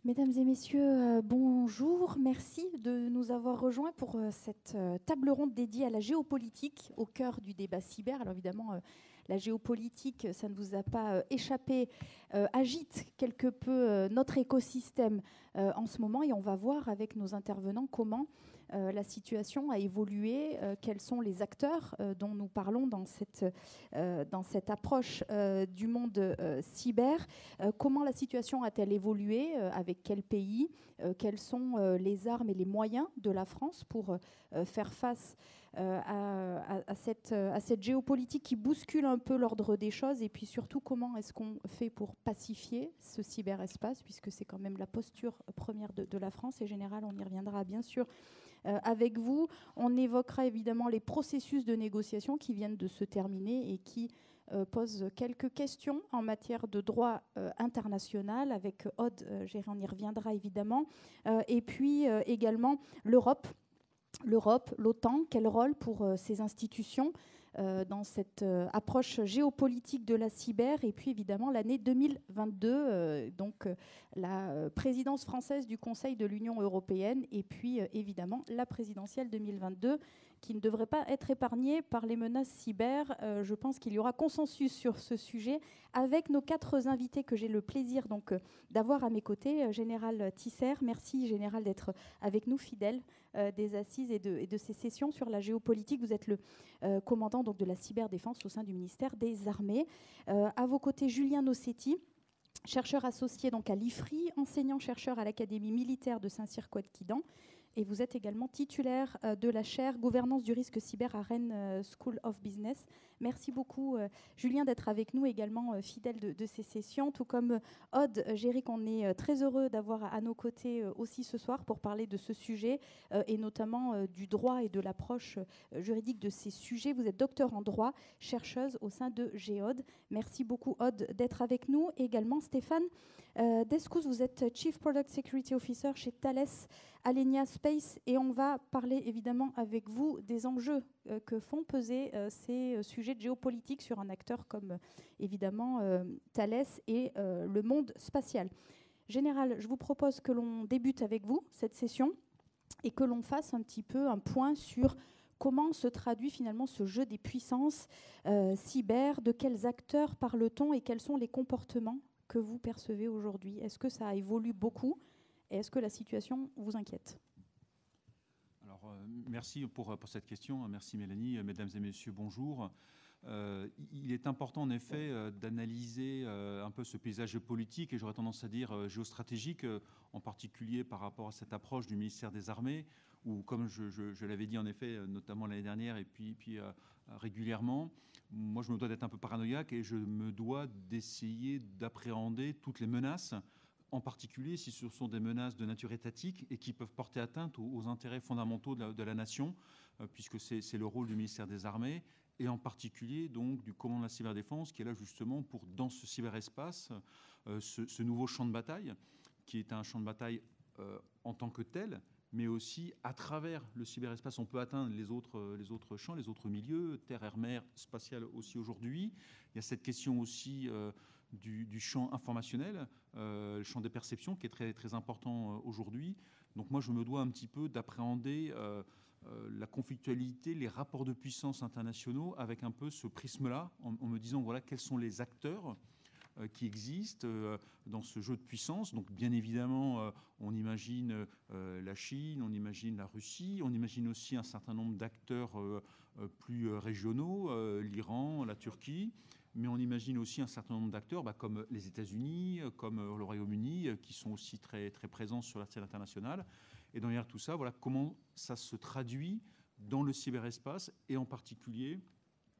Mesdames et messieurs, bonjour. Merci de nous avoir rejoints pour cette table ronde dédiée à la géopolitique au cœur du débat cyber. Alors évidemment, la géopolitique, ça ne vous a pas échappé, agite quelque peu notre écosystème en ce moment et on va voir avec nos intervenants comment la situation a évolué, quels sont les acteurs dont nous parlons dans cette approche du monde cyber, comment la situation a-t-elle évolué, avec quels pays, quelles sont les armes et les moyens de la France pour faire face à cette géopolitique qui bouscule un peu l'ordre des choses, et puis surtout comment est-ce qu'on fait pour pacifier ce cyberespace, puisque c'est quand même la posture première de la France, et générale, on y reviendra bien sûr avec vous. On évoquera évidemment les processus de négociation qui viennent de se terminer et qui posent quelques questions en matière de droit international. Avec Aude, on y reviendra évidemment. Et puis également l'Europe. L'OTAN, quel rôle pour ces institutions dans cette approche géopolitique de la cyber, et puis évidemment l'année 2022, la présidence française du Conseil de l'Union européenne, et puis évidemment la présidentielle 2022 qui ne devrait pas être épargnée par les menaces cyber. Je pense qu'il y aura consensus sur ce sujet avec nos 4 invités que j'ai le plaisir d'avoir à mes côtés. Général Tisser, merci Général d'être avec nous, fidèle des assises et de ces sessions sur la géopolitique. Vous êtes le commandant de la cyberdéfense au sein du ministère des Armées. À vos côtés, Julien Nossetti, chercheur associé à l'IFRI, enseignant-chercheur à l'Académie militaire de Saint-Cyr-Couët-Quidan. Et vous êtes également titulaire de la chaire Gouvernance du risque cyber à Rennes School of Business. Merci beaucoup, Julien, d'être avec nous, également fidèle de ces sessions. Tout comme Aude, Géric, on est très heureux d'avoir à nos côtés aussi ce soir pour parler de ce sujet et notamment du droit et de l'approche juridique de ces sujets. Vous êtes docteur en droit, chercheuse au sein de Géode. Merci beaucoup, Aude, d'être avec nous. Et également Stéphane Descous, vous êtes Chief Product Security Officer chez Thales Alenia Space, et on va parler évidemment avec vous des enjeux que font peser ces sujets de géopolitique sur un acteur comme évidemment Thales et le monde spatial. Général, je vous propose que l'on débute avec vous cette session et que l'on fasse un petit peu un point sur comment se traduit finalement ce jeu des puissances cyber, de quels acteurs parle-t-on et quels sont les comportements que vous percevez aujourd'hui. Est-ce que ça évolue beaucoup et est-ce que la situation vous inquiète? Alors, merci pour cette question. Merci Mélanie. Mesdames et messieurs, bonjour. Il est important en effet d'analyser un peu ce paysage politique, et j'aurais tendance à dire géostratégique, en particulier par rapport à cette approche du ministère des Armées, où, comme je l'avais dit en effet, notamment l'année dernière et puis régulièrement, moi je me dois d'être un peu paranoïaque et je me dois d'essayer d'appréhender toutes les menaces, en particulier si ce sont des menaces de nature étatique et qui peuvent porter atteinte aux intérêts fondamentaux de la nation, puisque c'est le rôle du ministère des Armées, et en particulier donc du commandement de la cyberdéfense, qui est là justement pour, dans ce cyberespace, ce nouveau champ de bataille, qui est un champ de bataille en tant que tel, mais aussi à travers le cyberespace, on peut atteindre les autres champs, les autres milieux, terre, air, mer, spatial aussi aujourd'hui. Il y a cette question aussi du champ informationnel, le champ des perceptions, qui est très, très important aujourd'hui. Donc moi, je me dois un petit peu d'appréhender la conflictualité, les rapports de puissance internationaux avec un peu ce prisme-là, en me disant, voilà, quels sont les acteurs qui existent dans ce jeu de puissance. Donc bien évidemment, on imagine la Chine, on imagine la Russie, on imagine aussi un certain nombre d'acteurs plus régionaux, l'Iran, la Turquie, mais on imagine aussi un certain nombre d'acteurs comme les États-Unis, comme le Royaume-Uni, qui sont aussi très, très présents sur la scène internationale. Et derrière tout ça, voilà comment ça se traduit dans le cyberespace, et en particulier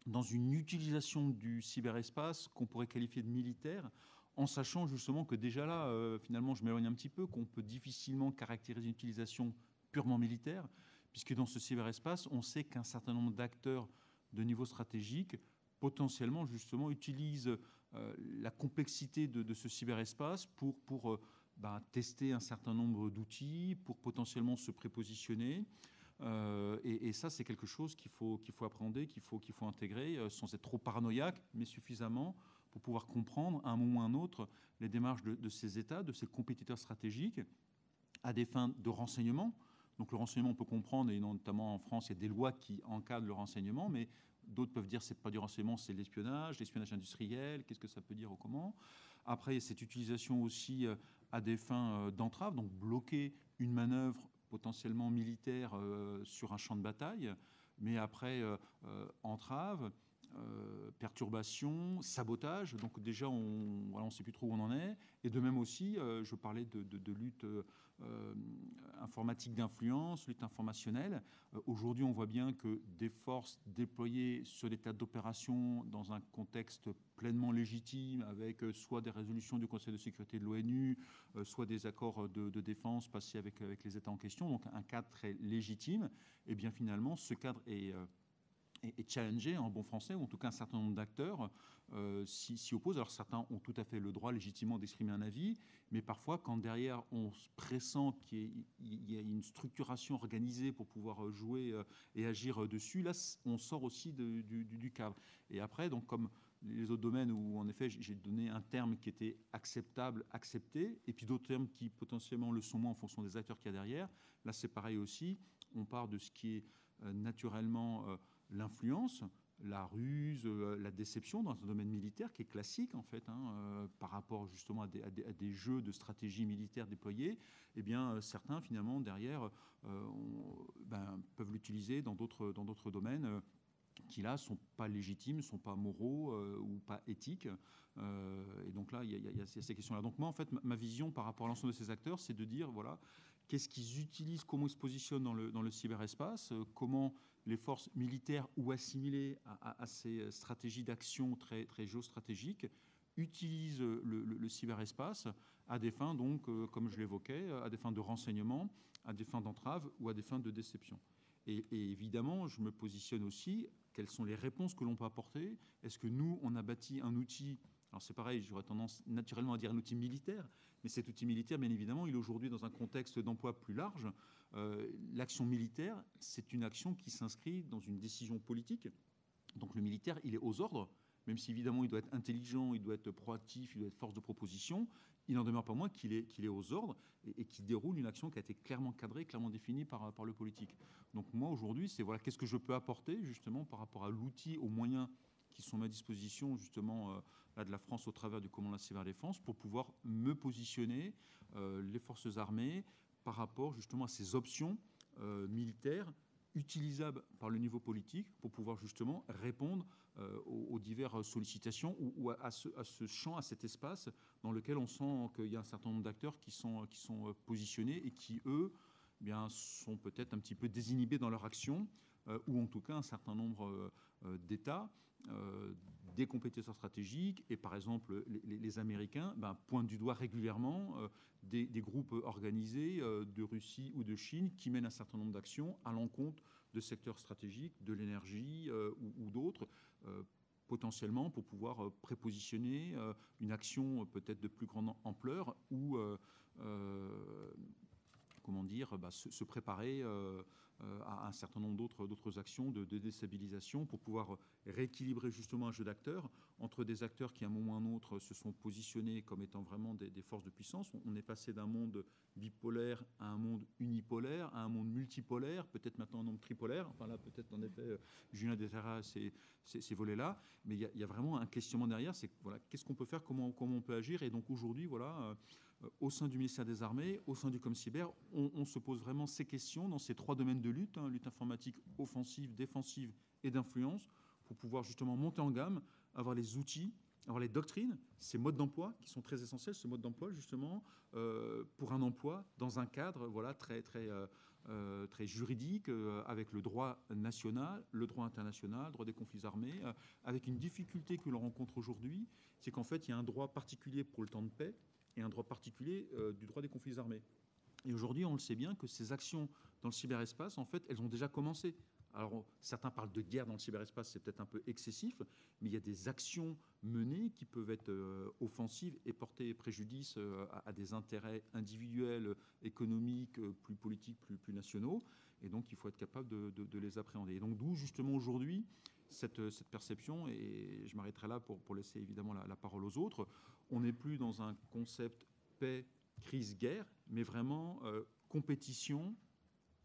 dans une utilisation du cyberespace qu'on pourrait qualifier de militaire, en sachant justement que déjà là, finalement, je m'éloigne un petit peu, qu'on peut difficilement caractériser une utilisation purement militaire, puisque dans ce cyberespace, on sait qu'un certain nombre d'acteurs de niveau stratégique, potentiellement, justement, utilisent la complexité de ce cyberespace pour tester un certain nombre d'outils, pour potentiellement se prépositionner. Et ça, c'est quelque chose qu'il faut appréhender, qu'il faut intégrer, sans être trop paranoïaque, mais suffisamment pour pouvoir comprendre à un moment ou à un autre les démarches de ces États, de ces compétiteurs stratégiques, à des fins de renseignement. Donc le renseignement, on peut comprendre, et notamment en France, il y a des lois qui encadrent le renseignement, mais d'autres peuvent dire que ce n'est pas du renseignement, c'est l'espionnage industriel, qu'est-ce que ça peut dire ou comment. Après, il y a cette utilisation aussi à des fins d'entrave, donc bloquer une manœuvre potentiellement militaire sur un champ de bataille, mais après, entrave, perturbation, sabotage. Donc déjà, on ne sait plus trop où on en est. Et de même aussi, je parlais de lutte informatique d'influence, lutte informationnelle. Aujourd'hui, on voit bien que des forces déployées sur des théâtres d'opération dans un contexte pleinement légitime, avec soit des résolutions du Conseil de sécurité de l'ONU, soit des accords de défense passés avec les États en question, donc un cadre très légitime, et bien finalement, ce cadre est challengé en bon français, ou en tout cas un certain nombre d'acteurs s'y opposent. Alors certains ont tout à fait le droit légitimement d'exprimer un avis, mais parfois quand derrière on pressent qu'il y a une structuration organisée pour pouvoir jouer et agir dessus, là on sort aussi du cadre. Et après, donc comme les autres domaines où en effet j'ai donné un terme qui était acceptable, accepté, et puis d'autres termes qui potentiellement le sont moins en fonction des acteurs qu'il y a derrière, là c'est pareil aussi, on part de ce qui est naturellement l'influence, la ruse, la déception dans un domaine militaire qui est classique en fait, par rapport justement à des jeux de stratégie militaire déployés, eh bien certains finalement derrière peuvent l'utiliser dans d'autres domaines qui là sont pas légitimes, sont pas moraux ou pas éthiques. Et donc là, il y a ces questions-là. Donc moi, en fait, ma vision par rapport à l'ensemble de ces acteurs, c'est de dire, voilà, qu'est-ce qu'ils utilisent, comment ils se positionnent dans le cyberespace, comment les forces militaires ou assimilées à ces stratégies d'action très, très géostratégiques utilisent le cyberespace à des fins, donc, comme je l'évoquais, à des fins de renseignement, à des fins d'entrave ou à des fins de déception. Et évidemment, je me positionne aussi, quelles sont les réponses que l'on peut apporter? Est-ce que nous, on a bâti un outil, alors c'est pareil, j'aurais tendance naturellement à dire un outil militaire, mais cet outil militaire, bien évidemment, il est aujourd'hui dans un contexte d'emploi plus large. L'action militaire, c'est une action qui s'inscrit dans une décision politique. Donc le militaire, il est aux ordres, même si évidemment il doit être intelligent, il doit être proactif, il doit être force de proposition, il n'en demeure pas moins qu'il est aux ordres et qu'il déroule une action qui a été clairement cadrée, clairement définie par le politique. Donc moi aujourd'hui, c'est voilà, qu'est-ce que je peux apporter justement par rapport à l'outil, aux moyens qui sont à ma disposition justement là, de la France au travers du commandement de la cyberdéfense pour pouvoir me positionner les forces armées par rapport justement à ces options militaires utilisables par le niveau politique pour pouvoir justement répondre aux diverses sollicitations ou à ce champ, à cet espace dans lequel on sent qu'il y a un certain nombre d'acteurs qui sont positionnés et qui, eux, eh bien, sont peut-être un petit peu désinhibés dans leur action, ou en tout cas un certain nombre d'États, des compétiteurs stratégiques, et par exemple les Américains pointent du doigt régulièrement des groupes organisés de Russie ou de Chine qui mènent un certain nombre d'actions à l'encontre de secteurs stratégiques, de l'énergie ou d'autres, potentiellement pour pouvoir prépositionner une action peut-être de plus grande ampleur ou comment dire, se préparer à un certain nombre d'autres actions de déstabilisation pour pouvoir rééquilibrer justement un jeu d'acteurs entre des acteurs qui à un moment ou à un autre se sont positionnés comme étant vraiment des forces de puissance. On est passé d'un monde bipolaire à un monde unipolaire, à un monde multipolaire, peut-être maintenant un monde tripolaire. Enfin là, peut-être en effet, Julien détaillera ces volets-là. Mais il y a vraiment un questionnement derrière, c'est voilà, qu'est-ce qu'on peut faire, comment on peut agir. Et donc aujourd'hui, voilà, au sein du ministère des Armées, au sein du ComCyber, on se pose vraiment ces questions dans ces trois domaines de lutte, lutte informatique offensive, défensive et d'influence, pour pouvoir justement monter en gamme, avoir les outils, avoir les doctrines, ces modes d'emploi qui sont très essentiels, ce mode d'emploi justement, pour un emploi dans un cadre voilà, très juridique, avec le droit national, le droit international, le droit des conflits armés, avec une difficulté que l'on rencontre aujourd'hui, c'est qu'en fait, il y a un droit particulier pour le temps de paix, et un droit particulier du droit des conflits armés. Et aujourd'hui, on le sait bien que ces actions dans le cyberespace, en fait, elles ont déjà commencé. Alors, certains parlent de guerre dans le cyberespace, c'est peut-être un peu excessif, mais il y a des actions menées qui peuvent être offensives et porter préjudice à des intérêts individuels, économiques, plus politiques, plus nationaux. Et donc, il faut être capable de les appréhender. Et donc, d'où, justement, aujourd'hui, cette perception, et je m'arrêterai là pour laisser évidemment la parole aux autres. On n'est plus dans un concept paix, crise, guerre, mais vraiment compétition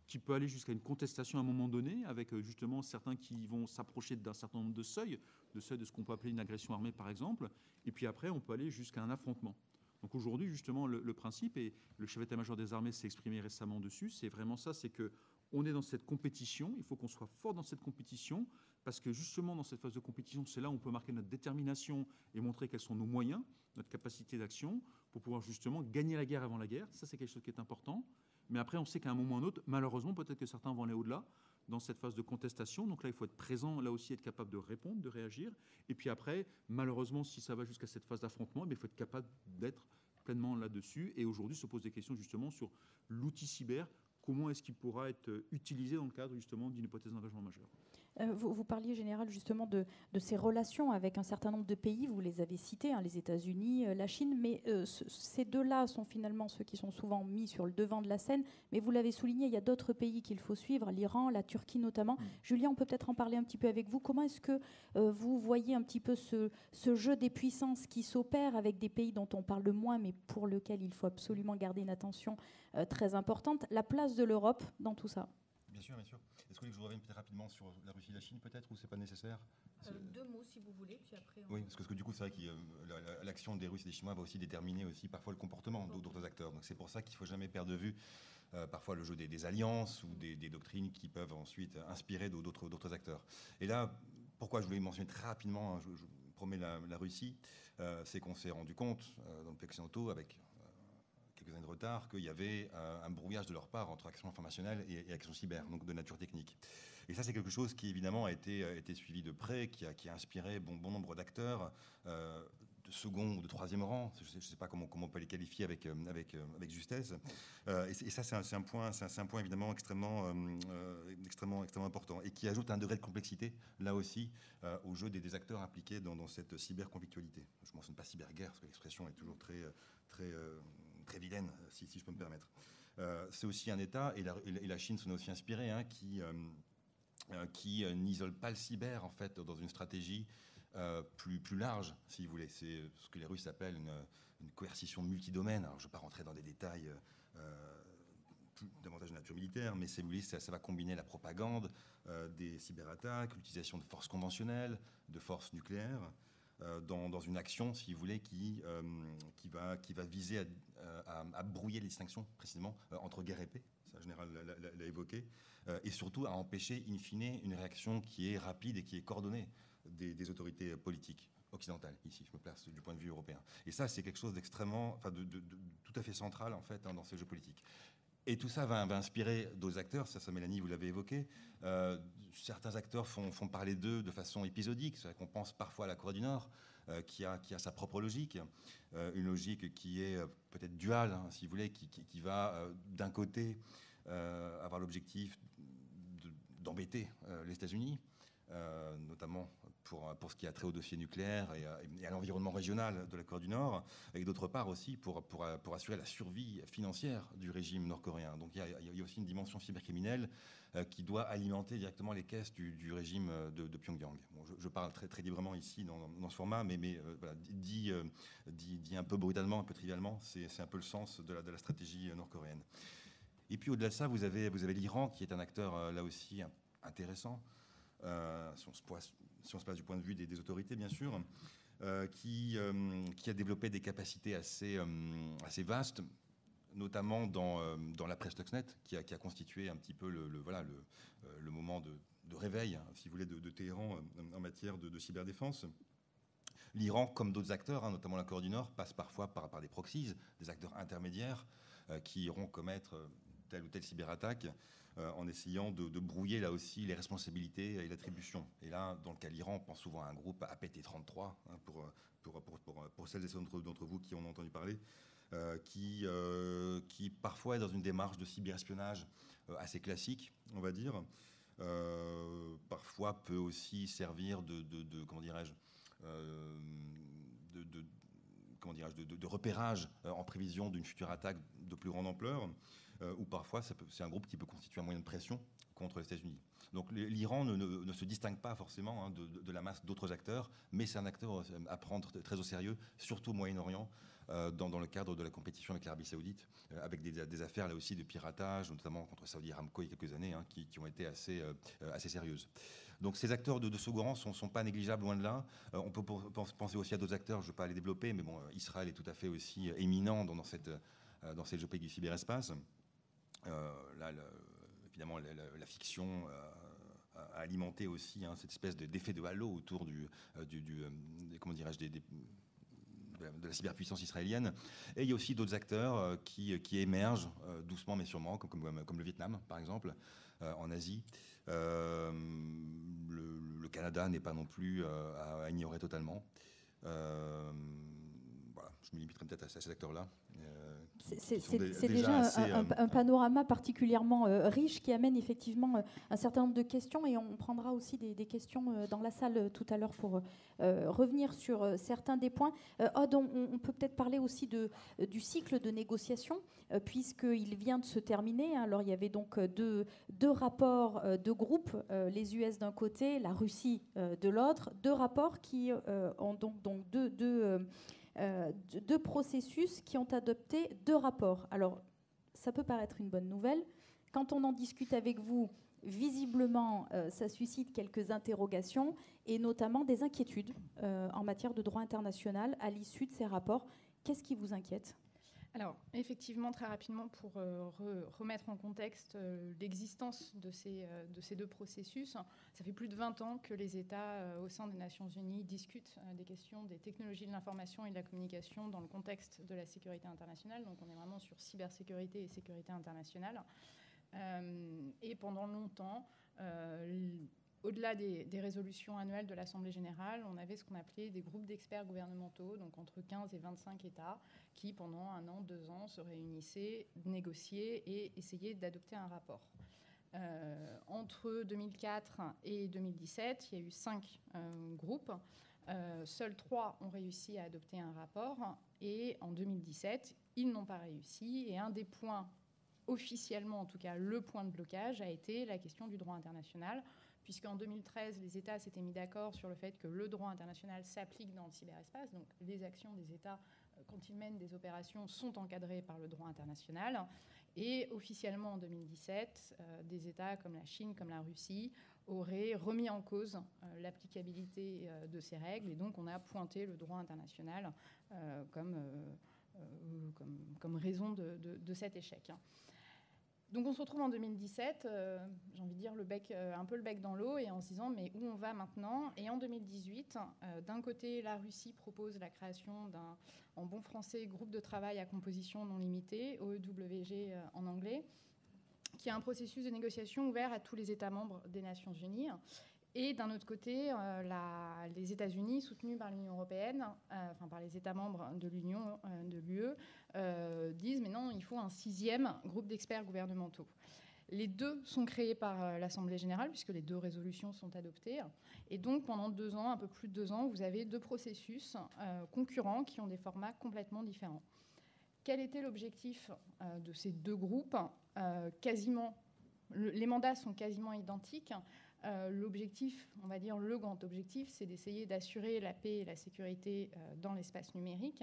qui peut aller jusqu'à une contestation à un moment donné, avec justement certains qui vont s'approcher d'un certain nombre de seuils de ce qu'on peut appeler une agression armée par exemple, et puis après on peut aller jusqu'à un affrontement. Donc aujourd'hui justement le principe, et le chef d'état-major des armées s'est exprimé récemment dessus, c'est vraiment ça, c'est qu'on est dans cette compétition, il faut qu'on soit fort dans cette compétition, parce que justement dans cette phase de compétition, c'est là où on peut marquer notre détermination et montrer quels sont nos moyens, notre capacité d'action, pour pouvoir justement gagner la guerre avant la guerre. Ça, c'est quelque chose qui est important. Mais après, on sait qu'à un moment ou à un autre, malheureusement, peut-être que certains vont aller au-delà dans cette phase de contestation. Donc là, il faut être présent, là aussi, être capable de répondre, de réagir. Et puis après, malheureusement, si ça va jusqu'à cette phase d'affrontement, il faut être capable d'être pleinement là-dessus. Et aujourd'hui, se posent des questions justement sur l'outil cyber. Comment est-ce qu'il pourra être utilisé dans le cadre justement d'une hypothèse d'engagement majeur ? Vous parliez, Général, justement de ces relations avec un certain nombre de pays. Vous les avez cités, hein, les États-Unis, la Chine, mais ces deux-là sont finalement ceux qui sont souvent mis sur le devant de la scène. Mais vous l'avez souligné, il y a d'autres pays qu'il faut suivre, l'Iran, la Turquie notamment. Julien, on peut peut-être en parler un petit peu avec vous. Comment est-ce que vous voyez un petit peu ce jeu des puissances qui s'opère avec des pays dont on parle moins, mais pour lesquels il faut absolument garder une attention très importante? La place de l'Europe dans tout ça? Bien sûr, bien sûr. Est-ce que vous voulez que je revienne peut-être rapidement sur la Russie et la Chine, peut-être, ou c'est pas nécessaire? Deux mots, si vous voulez, puis après... Oui, parce que du coup, c'est vrai que l'action des Russes et des Chinois va aussi déterminer aussi parfois le comportement d'autres acteurs. Donc c'est pour ça qu'il ne faut jamais perdre de vue parfois le jeu des alliances ou des doctrines qui peuvent ensuite inspirer d'autres acteurs. Et là, pourquoi je voulais mentionner très rapidement, hein, je promets la Russie, c'est qu'on s'est rendu compte dans le pays occidentaux, avec quelques années de retard, qu'il y avait un brouillage de leur part entre action informationnelle et action cyber, donc de nature technique. Et ça, c'est quelque chose qui, évidemment, a été suivi de près, qui a inspiré bon nombre d'acteurs de second ou de troisième rang. Je ne sais pas comment on peut les qualifier avec justesse. Et ça, c'est un point évidemment extrêmement important, et qui ajoute un degré de complexité, là aussi, au jeu des acteurs impliqués dans cette cyberconflictualité. Je ne mentionne pas cyberguerre, parce que l'expression est toujours très vilaine, si je peux me permettre. C'est aussi un État, et la Chine s'en est aussi inspirée, hein, qui n'isole pas le cyber, en fait, dans une stratégie plus large, si vous voulez. C'est ce que les Russes appellent une coercition multidomaine. Alors, je ne vais pas rentrer dans des détails davantage de nature militaire, mais si vous voulez, ça va combiner la propagande des cyberattaques, l'utilisation de forces conventionnelles, de forces nucléaires, dans une action, si vous voulez, qui va viser à brouiller les distinctions, précisément, entre guerre et paix. Ça, le général l'a évoqué. Et surtout à empêcher, in fine, une réaction qui est rapide et qui est coordonnée des autorités politiques occidentales. Ici, je me place du point de vue européen. Et ça, c'est quelque chose d'extrêmement, enfin, de tout à fait central, en fait, hein, dans ces jeux politiques. Et tout ça va inspirer d'autres acteurs. Ça, Mélanie, vous l'avez évoqué. Certains acteurs font parler d'eux de façon épisodique. C'est vrai qu'on pense parfois à la Corée du Nord, qui a sa propre logique. Une logique qui est peut-être duale, hein, si vous voulez, qui va, d'un côté, avoir l'objectif d'embêter les États-Unis, notamment pour ce qui a trait au dossier nucléaire et à l'environnement régional de la Corée du Nord, et d'autre part aussi pour assurer la survie financière du régime nord-coréen. Donc il y a aussi une dimension cybercriminelle qui doit alimenter directement les caisses du régime de Pyongyang. Bon, je parle très librement ici dans ce format, mais voilà, dit un peu brutalement, un peu trivialement, c'est un peu le sens de la stratégie nord-coréenne. Et puis au-delà de ça, vous avez l'Iran, qui est un acteur là aussi intéressant, si on se place du point de vue des autorités, bien sûr, qui a développé des capacités assez vastes, notamment dans la presse Stuxnet, qui a constitué un petit peu le moment de réveil, hein, si vous voulez, de Téhéran en matière de cyberdéfense. L'Iran, comme d'autres acteurs, hein, notamment la Corée du Nord, passe parfois par des proxies, des acteurs intermédiaires qui iront commettre telle ou telle cyberattaque en essayant de brouiller là aussi les responsabilités et l'attribution. Et là, dans le cas de l'Iran, on pense souvent à un groupe APT33, hein, pour celles et ceux d'entre vous qui en ont entendu parler, qui parfois est dans une démarche de cyberespionnage assez classique, on va dire. Parfois peut aussi servir de repérage en prévision d'une future attaque de plus grande ampleur. ou parfois c'est un groupe qui peut constituer un moyen de pression contre les États-Unis. Donc l'Iran ne se distingue pas forcément de la masse d'autres acteurs, mais c'est un acteur à prendre très au sérieux, surtout au Moyen-Orient, dans le cadre de la compétition avec l'Arabie Saoudite, avec des affaires là aussi de piratage, notamment contre Saudi Aramco il y a quelques années, qui ont été assez sérieuses. Donc ces acteurs de second rang ne sont pas négligeables, loin de là. On peut penser aussi à d'autres acteurs, je ne vais pas les développer, mais bon, Israël est tout à fait aussi éminent dans cette géopolitique du cyberespace. Là, évidemment, la fiction a alimenté aussi cette espèce d'effet de halo autour comment dirais-je, de la cyberpuissance israélienne. Et il y a aussi d'autres acteurs qui émergent doucement mais sûrement, comme le Vietnam, par exemple, en Asie. Le Canada n'est pas non plus à ignorer totalement. Voilà, je me limiterai peut-être à ces acteurs-là. C'est déjà un panorama particulièrement riche qui amène effectivement un certain nombre de questions, et on prendra aussi des questions dans la salle tout à l'heure pour revenir sur certains des points. Aude, on peut peut-être parler aussi du cycle de négociation, puisqu'il vient de se terminer. Alors il y avait donc deux rapports de groupes, les US d'un côté, la Russie de l'autre, deux rapports qui ont donc deux processus qui ont adopté deux rapports. Alors, ça peut paraître une bonne nouvelle. Quand on en discute avec vous, visiblement, ça suscite quelques interrogations et notamment des inquiétudes en matière de droit international à l'issue de ces rapports. Qu'est-ce qui vous inquiète ? Alors, effectivement, très rapidement, pour remettre en contexte l'existence de ces deux processus, ça fait plus de 20 ans que les États au sein des Nations Unies discutent des questions des technologies de l'information et de la communication dans le contexte de la sécurité internationale. Donc, on est vraiment sur cybersécurité et sécurité internationale. Et pendant longtemps, au-delà des résolutions annuelles de l'Assemblée générale, on avait ce qu'on appelait des groupes d'experts gouvernementaux, donc entre 15 et 25 États, qui pendant 1 an, 2 ans se réunissaient, négociaient et essayaient d'adopter un rapport. Entre 2004 et 2017, il y a eu 5 groupes. Seuls 3 ont réussi à adopter un rapport, et en 2017, ils n'ont pas réussi. Et un des points, officiellement en tout cas, le point de blocage a été la question du droit international, puisqu'en 2013, les États s'étaient mis d'accord sur le fait que le droit international s'applique dans le cyberespace. Donc les actions des États, quand ils mènent des opérations, sont encadrées par le droit international. Et officiellement, en 2017, des États comme la Chine, comme la Russie, auraient remis en cause l'applicabilité de ces règles. Et donc on a pointé le droit international comme raison de cet échec. Donc on se retrouve en 2017, j'ai envie de dire un peu le bec dans l'eau, et en se disant mais où on va maintenant ? Et en 2018, d'un côté, la Russie propose la création d'un, en bon français, groupe de travail à composition non limitée, OEWG en anglais, qui a un processus de négociation ouvert à tous les États membres des Nations Unies. Et d'un autre côté, les États-Unis, soutenus par l'Union européenne, par les États membres de l'Union, de l'UE, disent mais non, il faut un 6e groupe d'experts gouvernementaux. Les deux sont créés par l'Assemblée générale, puisque les 2 résolutions sont adoptées. Et donc, pendant 2 ans, un peu plus de 2 ans, vous avez 2 processus concurrents qui ont des formats complètement différents. Quel était l'objectif de ces 2 groupes ? Les mandats sont quasiment identiques. L'objectif, on va dire le grand objectif, c'est d'essayer d'assurer la paix et la sécurité dans l'espace numérique,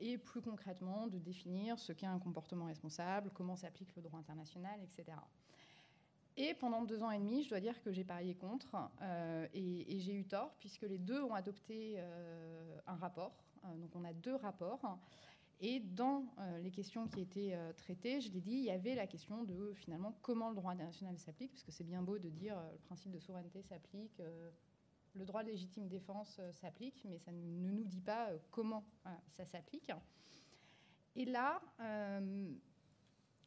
et plus concrètement de définir ce qu'est un comportement responsable, comment s'applique le droit international, etc. Et pendant 2 ans et demi, je dois dire que j'ai parié contre, et j'ai eu tort, puisque les 2 ont adopté un rapport. Donc on a 2 rapports. Et dans les questions qui étaient traitées, je l'ai dit, il y avait la question de, finalement, comment le droit international s'applique, parce que c'est bien beau de dire le principe de souveraineté s'applique, le droit de légitime défense s'applique, mais ça ne nous dit pas comment ça s'applique. Et là,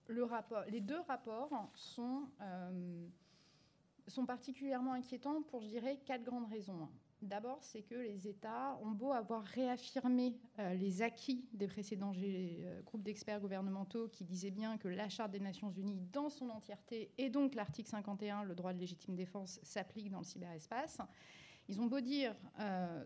les 2 rapports sont particulièrement inquiétants pour, je dirais, 4 grandes raisons. D'abord, c'est que les États ont beau avoir réaffirmé les acquis des précédents groupes d'experts gouvernementaux qui disaient bien que la Charte des Nations Unies dans son entièreté, et donc l'article 51, le droit de légitime défense, s'applique dans le cyberespace. Ils ont beau dire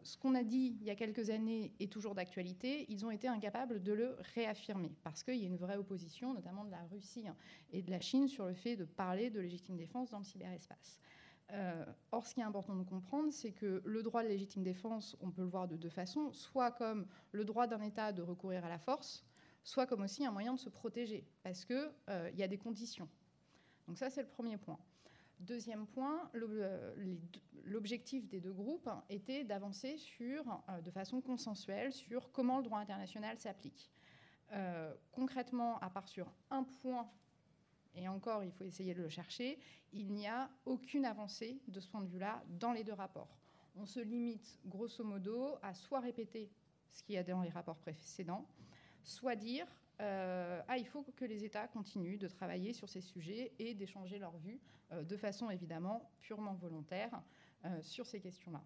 ce qu'on a dit il y a quelques années est toujours d'actualité, ils ont été incapables de le réaffirmer parce qu'il y a une vraie opposition, notamment de la Russie et de la Chine, sur le fait de parler de légitime défense dans le cyberespace. Or, ce qui est important de comprendre, c'est que le droit de légitime défense, on peut le voir de deux façons, soit comme le droit d'un État de recourir à la force, soit comme aussi un moyen de se protéger, parce qu'il y a des conditions. Donc ça, c'est le premier point. Deuxième point, l'objectif des deux groupes était d'avancer de façon consensuelle sur comment le droit international s'applique. Concrètement, à part sur un point, et encore, il faut essayer de le chercher, il n'y a aucune avancée de ce point de vue-là dans les deux rapports. On se limite, grosso modo, à soit répéter ce qu'il y a dans les rapports précédents, soit dire il faut que les États continuent de travailler sur ces sujets et d'échanger leurs vues de façon évidemment purement volontaire sur ces questions-là.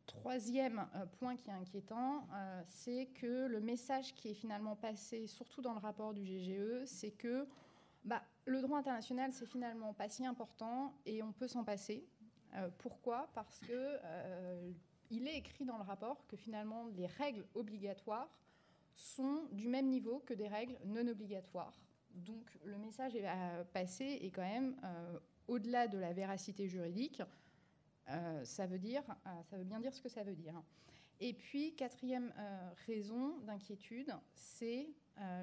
Troisième point qui est inquiétant, c'est que le message qui est finalement passé, surtout dans le rapport du GGE, c'est que le droit international, c'est finalement pas si important et on peut s'en passer. Pourquoi ? Parce qu'il est écrit dans le rapport que finalement les règles obligatoires sont du même niveau que des règles non obligatoires. Donc le message passé est quand même, au-delà de la véracité juridique, ça veut bien dire ce que ça veut dire. Et puis, quatrième raison d'inquiétude, c'est,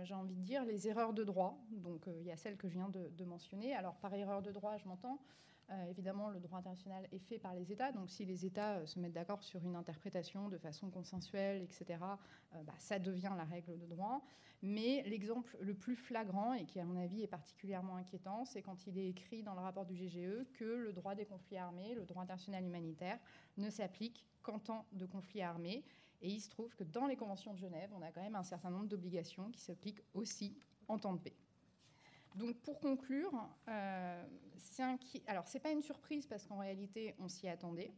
j'ai envie de dire, les erreurs de droit. Donc il y a celle que je viens de mentionner. Alors par erreur de droit, je m'entends. Évidemment, le droit international est fait par les États. Donc, si les États se mettent d'accord sur une interprétation de façon consensuelle, etc., ça devient la règle de droit. Mais l'exemple le plus flagrant, et qui, à mon avis, est particulièrement inquiétant, c'est quand il est écrit dans le rapport du GGE que le droit des conflits armés, le droit international humanitaire, ne s'applique qu'en temps de conflit armé. Et il se trouve que dans les conventions de Genève, on a quand même un certain nombre d'obligations qui s'appliquent aussi en temps de paix. Donc, pour conclure, alors, ce n'est pas une surprise parce qu'en réalité, on s'y attendait,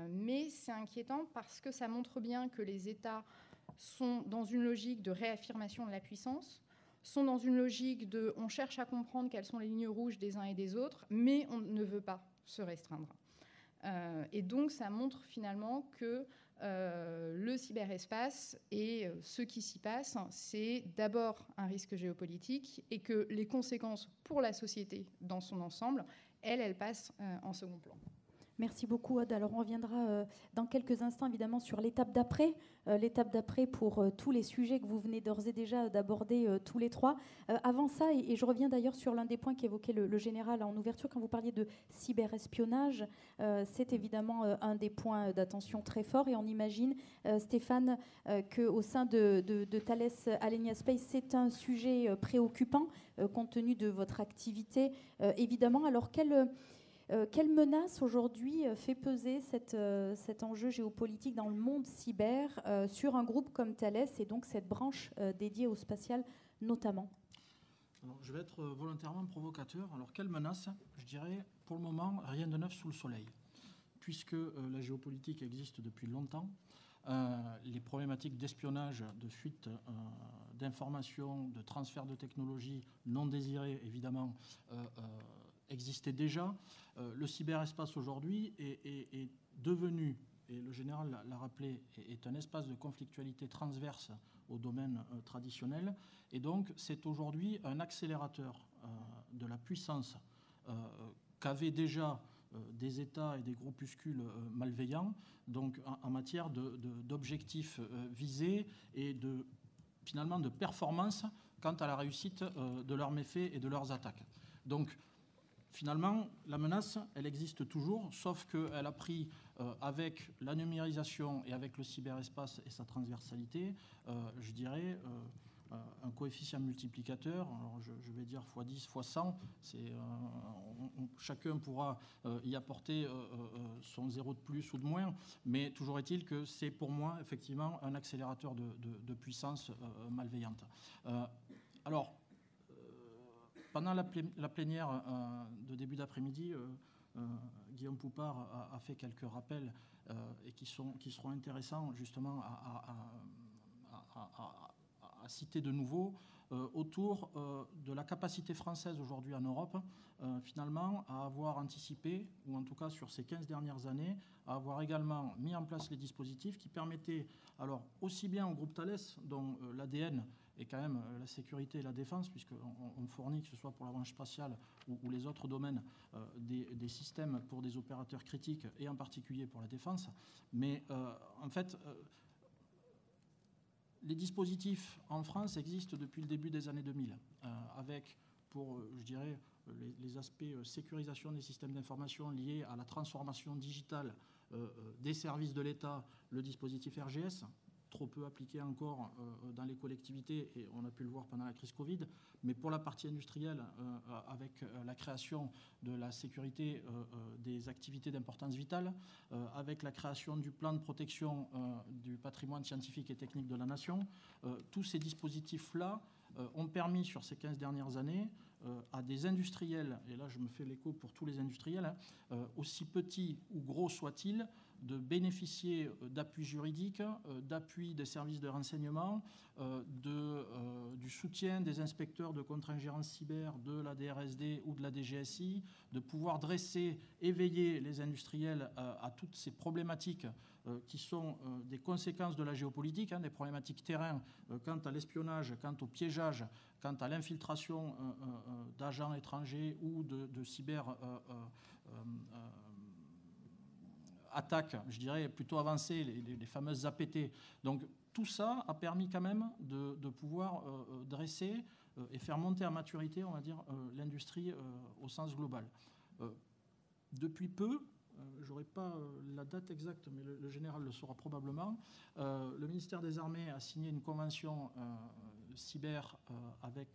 mais c'est inquiétant parce que ça montre bien que les États sont dans une logique de réaffirmation de la puissance, sont dans une logique de on cherche à comprendre quelles sont les lignes rouges des uns et des autres, mais on ne veut pas se restreindre. Et donc, ça montre finalement que le cyberespace et ce qui s'y passe, c'est d'abord un risque géopolitique et que les conséquences pour la société dans son ensemble, elles passent en second plan. Merci beaucoup, Aude. Alors, on reviendra dans quelques instants, évidemment, sur l'étape d'après pour tous les sujets que vous venez d'ores et déjà d'aborder tous les trois. Avant ça, et je reviens d'ailleurs sur l'un des points qu'évoquait le général en ouverture, quand vous parliez de cyberespionnage, c'est évidemment un des points d'attention très fort. Et on imagine, Stéphane, qu'au sein de Thales Alenia Space, c'est un sujet préoccupant, compte tenu de votre activité, évidemment. Alors, quelle menace aujourd'hui fait peser cet enjeu géopolitique dans le monde cyber sur un groupe comme Thales et donc cette branche dédiée au spatial notamment ? Alors, je vais être volontairement provocateur. Alors, quelle menace ? Je dirais, pour le moment, rien de neuf sous le soleil. Puisque la géopolitique existe depuis longtemps, les problématiques d'espionnage, de fuite d'informations, de transfert de technologies non désirées, évidemment, existaient déjà. Le cyberespace aujourd'hui est devenu, et le général l'a rappelé, est un espace de conflictualité transverse au domaine traditionnel. Et donc, c'est aujourd'hui un accélérateur de la puissance qu'avaient déjà des États et des groupuscules malveillants, donc en matière d'objectifs visés et finalement de performance quant à la réussite de leurs méfaits et de leurs attaques. Donc, finalement, la menace, elle existe toujours, sauf qu'elle a pris, avec la numérisation et avec le cyberespace et sa transversalité, je dirais, un coefficient multiplicateur. Alors je vais dire x10, x100. Chacun pourra y apporter son zéro de plus ou de moins, mais toujours est-il que c'est pour moi, effectivement, un accélérateur de puissance malveillante. Alors, pendant la plénière de début d'après-midi, Guillaume Poupard a fait quelques rappels et qui seront intéressants justement à citer de nouveau. autour de la capacité française aujourd'hui en Europe, finalement, à avoir anticipé, ou en tout cas sur ces 15 dernières années, à avoir également mis en place les dispositifs qui permettaient, alors aussi bien au groupe Thales, dont l'ADN est quand même la sécurité et la défense, puisqu'on fournit, que ce soit pour la branche spatiale ou les autres domaines, des systèmes pour des opérateurs critiques, et en particulier pour la défense. Mais en fait, les dispositifs en France existent depuis le début des années 2000, avec, pour, je dirais, les aspects sécurisation des systèmes d'information liés à la transformation digitale des services de l'État, le dispositif RGS, trop peu appliqué encore dans les collectivités, et on a pu le voir pendant la crise Covid. Mais pour la partie industrielle, avec la création de la sécurité des activités d'importance vitale, avec la création du plan de protection du patrimoine scientifique et technique de la nation, tous ces dispositifs-là ont permis sur ces 15 dernières années à des industriels, et là je me fais l'écho pour tous les industriels, aussi petits ou gros soient-ils, de bénéficier d'appui juridique, d'appui des services de renseignement, du soutien des inspecteurs de contre-ingérence cyber de la DRSD ou de la DGSI, de pouvoir dresser, éveiller les industriels à toutes ces problématiques qui sont des conséquences de la géopolitique, des problématiques terrain quant à l'espionnage, quant au piégeage, quant à l'infiltration d'agents étrangers ou de cyber attaques, je dirais, plutôt avancées, les fameuses APT. Donc tout ça a permis quand même de pouvoir dresser et faire monter à maturité, on va dire, l'industrie au sens global. Depuis peu, je n'aurai pas la date exacte, mais le général le saura probablement, le ministère des Armées a signé une convention cyber avec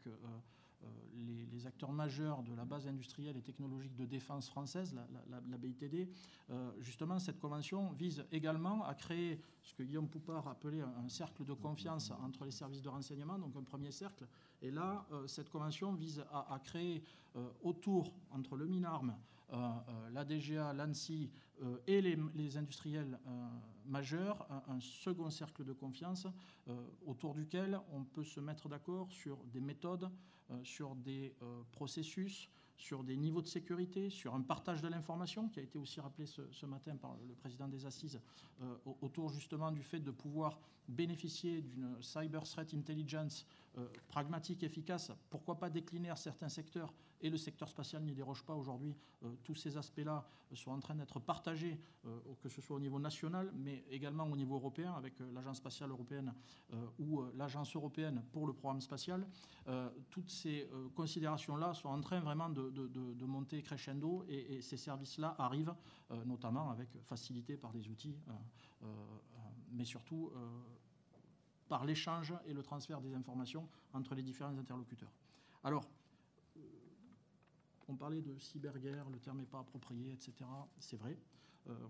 les acteurs majeurs de la base industrielle et technologique de défense française, la BITD. Justement, cette convention vise également à créer ce que Guillaume Poupard appelait un cercle de confiance entre les services de renseignement, donc un premier cercle. Et là, cette convention vise à créer autour, entre le MINARM, la DGA, l'ANSSI et les industriels majeurs, un second cercle de confiance autour duquel on peut se mettre d'accord sur des méthodes, sur des processus, sur des niveaux de sécurité, sur un partage de l'information qui a été aussi rappelé ce matin par le président des Assises, autour justement du fait de pouvoir bénéficier d'une cyber threat intelligence pragmatique, efficace. Pourquoi pas décliner à certains secteurs, et le secteur spatial n'y déroge pas aujourd'hui. Tous ces aspects-là sont en train d'être partagés, que ce soit au niveau national, mais également au niveau européen, avec l'Agence spatiale européenne ou l'Agence européenne pour le programme spatial. Toutes ces considérations-là sont en train vraiment de monter crescendo, et ces services-là arrivent, notamment avec facilité par des outils, mais surtout par l'échange et le transfert des informations entre les différents interlocuteurs. Alors, on parlait de cyberguerre, le terme n'est pas approprié, etc. C'est vrai.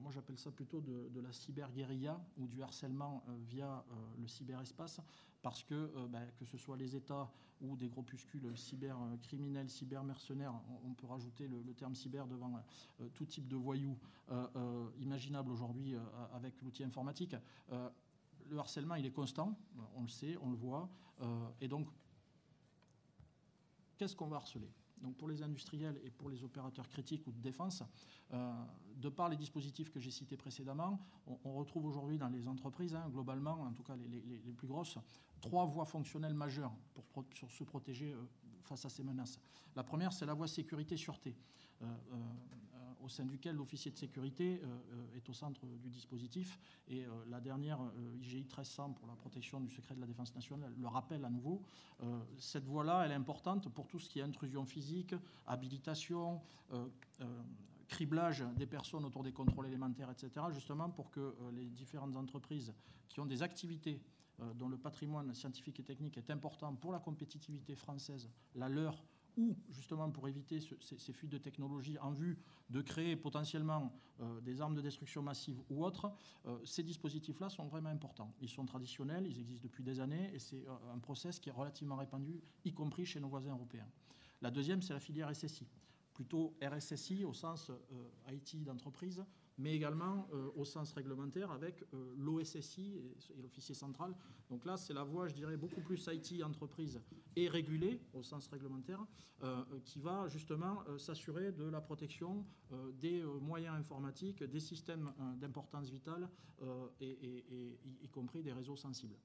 Moi, j'appelle ça plutôt de la cyberguérilla ou du harcèlement via le cyberespace, parce que ce soit les États ou des groupuscules cybercriminels, cybermercenaires, on peut rajouter le terme cyber devant tout type de voyous imaginable aujourd'hui avec l'outil informatique. Le harcèlement, il est constant, on le sait, on le voit. Et donc, qu'est-ce qu'on va harceler ? Donc pour les industriels et pour les opérateurs critiques ou de défense, de par les dispositifs que j'ai cités précédemment, on retrouve aujourd'hui dans les entreprises, globalement, en tout cas les plus grosses, 3 voies fonctionnelles majeures pour se protéger face à ces menaces. La première, c'est la voie sécurité-sûreté, au sein duquel l'officier de sécurité est au centre du dispositif. Et la dernière, IGI 1300 pour la protection du secret de la défense nationale, le rappelle à nouveau. Cette voie-là, elle est importante pour tout ce qui est intrusion physique, habilitation, criblage des personnes autour des contrôles élémentaires, etc., justement pour que les différentes entreprises qui ont des activités dont le patrimoine scientifique et technique est important pour la compétitivité française, la leur, ou justement pour éviter ces fuites de technologie en vue de créer potentiellement des armes de destruction massive ou autres, ces dispositifs-là sont vraiment importants. Ils sont traditionnels, ils existent depuis des années, et c'est un process qui est relativement répandu, y compris chez nos voisins européens. La deuxième, c'est la filière SSI. Plutôt RSSI au sens IT d'entreprise, mais également au sens réglementaire avec l'OSSI et l'officier central. Donc là, c'est la voie, je dirais, beaucoup plus IT, entreprise et régulée au sens réglementaire, qui va justement s'assurer de la protection des moyens informatiques, des systèmes d'importance vitale, y compris des réseaux sensibles.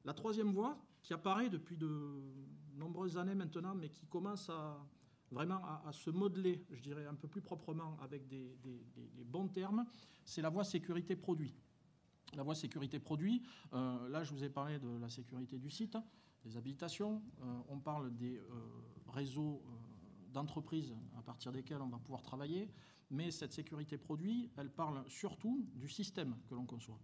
La troisième voie, qui apparaît depuis de nombreuses années maintenant, mais qui commence vraiment à se modeler, je dirais, un peu plus proprement avec des bons termes, c'est la voie sécurité produit. La voie sécurité produit, là je vous ai parlé de la sécurité du site, des habilitations, on parle des réseaux d'entreprises à partir desquels on va pouvoir travailler, mais cette sécurité produit, elle parle surtout du système que l'on conçoit.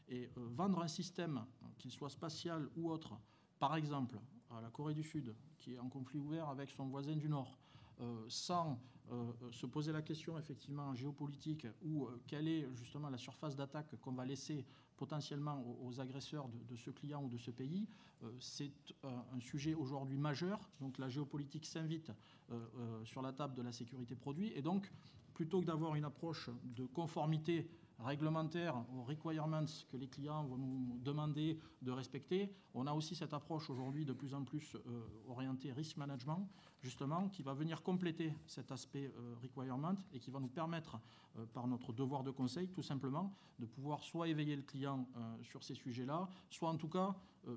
Et vendre un système, qu'il soit spatial ou autre, par exemple à la Corée du Sud, qui est en conflit ouvert avec son voisin du Nord, sans se poser la question effectivement géopolitique ou quelle est justement la surface d'attaque qu'on va laisser potentiellement aux agresseurs de ce client ou de ce pays, c'est un sujet aujourd'hui majeur. Donc la géopolitique s'invite sur la table de la sécurité produit. Et donc, plutôt que d'avoir une approche de conformité réglementaire aux requirements que les clients vont nous demander de respecter, on a aussi cette approche aujourd'hui de plus en plus orientée risk management, justement, qui va venir compléter cet aspect requirement et qui va nous permettre, par notre devoir de conseil, tout simplement, de pouvoir soit éveiller le client sur ces sujets-là, soit en tout cas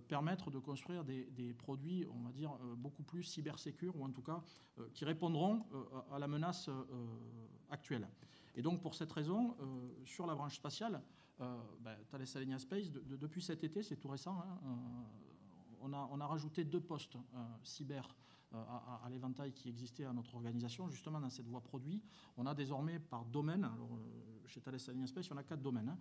permettre de construire des produits, on va dire, beaucoup plus cybersécures, ou en tout cas qui répondront à la menace actuelle. Et donc, pour cette raison, sur la branche spatiale, Thales Alenia Space, depuis cet été, c'est tout récent, on a rajouté 2 postes cyber à l'éventail qui existait à notre organisation, justement dans cette voie produit. On a désormais par domaine, alors, chez Thales Alenia Space, on a 4 domaines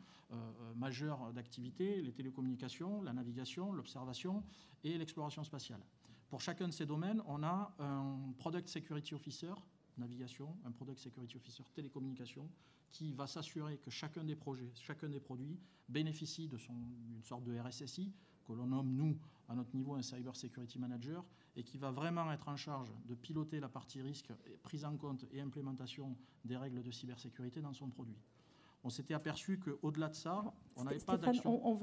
majeurs d'activité, les télécommunications, la navigation, l'observation et l'exploration spatiale. Pour chacun de ces domaines, on a un Product Security Officer, navigation, un Product Security Officer télécommunication, qui va s'assurer que chacun des projets, chacun des produits bénéficie d'une sorte de RSSI, que l'on nomme, nous, à notre niveau, un Cyber Security Manager, et qui va vraiment être en charge de piloter la partie risque, prise en compte et implémentation des règles de cybersécurité dans son produit. On s'était aperçu qu'au-delà de ça, on n'avait pas d'action. On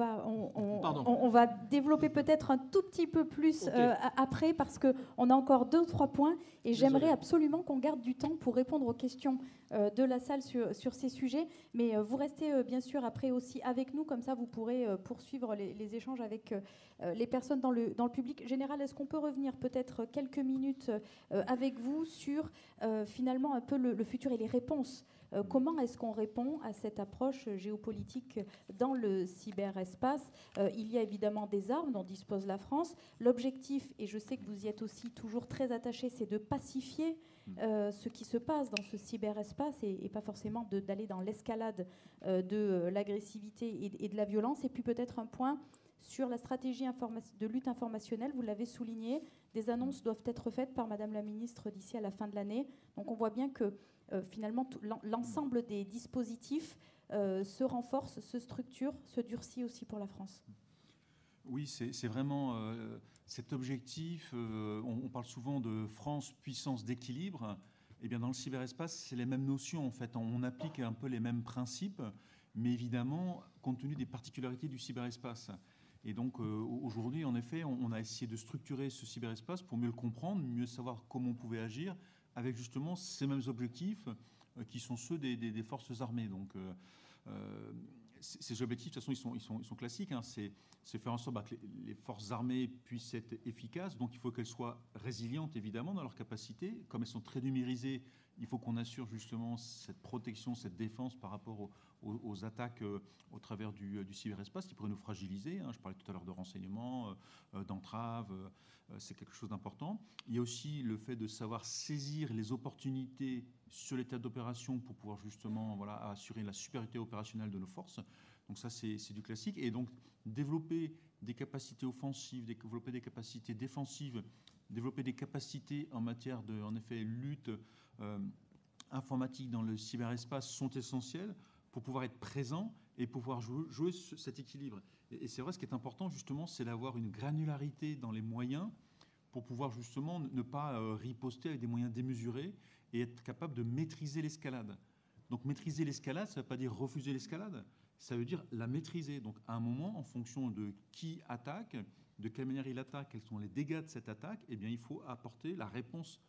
va développer peut-être un tout petit peu plus après, parce qu'on a encore 2 ou 3 points, et j'aimerais absolument qu'on garde du temps pour répondre aux questions de la salle sur ces sujets. Mais vous restez bien sûr après aussi avec nous, comme ça vous pourrez poursuivre les échanges avec les personnes dans le public. Général, est-ce qu'on peut revenir peut-être quelques minutes avec vous sur finalement un peu le futur et les réponses? Comment est-ce qu'on répond à cette approche géopolitique dans le cyberespace? Il y a évidemment des armes dont dispose la France. L'objectif, et je sais que vous y êtes aussi toujours très attaché, c'est de pacifier ce qui se passe dans ce cyberespace et pas forcément d'aller dans l'escalade de l'agressivité et de la violence. Et puis peut-être un point sur la stratégie de lutte informationnelle, vous l'avez souligné, des annonces doivent être faites par Madame la Ministre d'ici à la fin de l'année. Donc on voit bien que finalement l'ensemble des dispositifs se renforce, se structure, se durcit aussi pour la France. Oui, c'est vraiment cet objectif. On parle souvent de France, puissance d'équilibre. Eh bien, dans le cyberespace, c'est les mêmes notions en fait. On applique un peu les mêmes principes, mais évidemment, compte tenu des particularités du cyberespace. Et donc, aujourd'hui, en effet, on a essayé de structurer ce cyberespace pour mieux le comprendre, mieux savoir comment on pouvait agir, avec justement ces mêmes objectifs qui sont ceux des forces armées. Donc, ces objectifs, de toute façon, ils sont classiques. Hein. C'est faire en sorte que les forces armées puissent être efficaces. Donc, il faut qu'elles soient résilientes, évidemment, dans leurs capacités. Comme elles sont très numérisées, il faut qu'on assure justement cette protection, cette défense par rapport aux attaques au travers du cyberespace qui pourraient nous fragiliser. Hein. Je parlais tout à l'heure de renseignement, d'entrave. C'est quelque chose d'important. Il y a aussi le fait de savoir saisir les opportunités sur les théâtres d'opération pour pouvoir justement assurer la supériorité opérationnelle de nos forces. Donc ça, c'est du classique. Et donc, développer des capacités offensives, développer des capacités défensives, développer des capacités en matière de, en effet, lutte informatique dans le cyberespace sont essentiels pour pouvoir être présent et pouvoir jouer cet équilibre. Et c'est vrai, ce qui est important, justement, c'est d'avoir une granularité dans les moyens pour pouvoir, justement, ne pas riposter avec des moyens démesurés et être capable de maîtriser l'escalade. Donc maîtriser l'escalade, ça ne veut pas dire refuser l'escalade, ça veut dire la maîtriser. Donc à un moment, en fonction de qui attaque, de quelle manière il attaque, quels sont les dégâts de cette attaque, eh bien, il faut apporter la réponse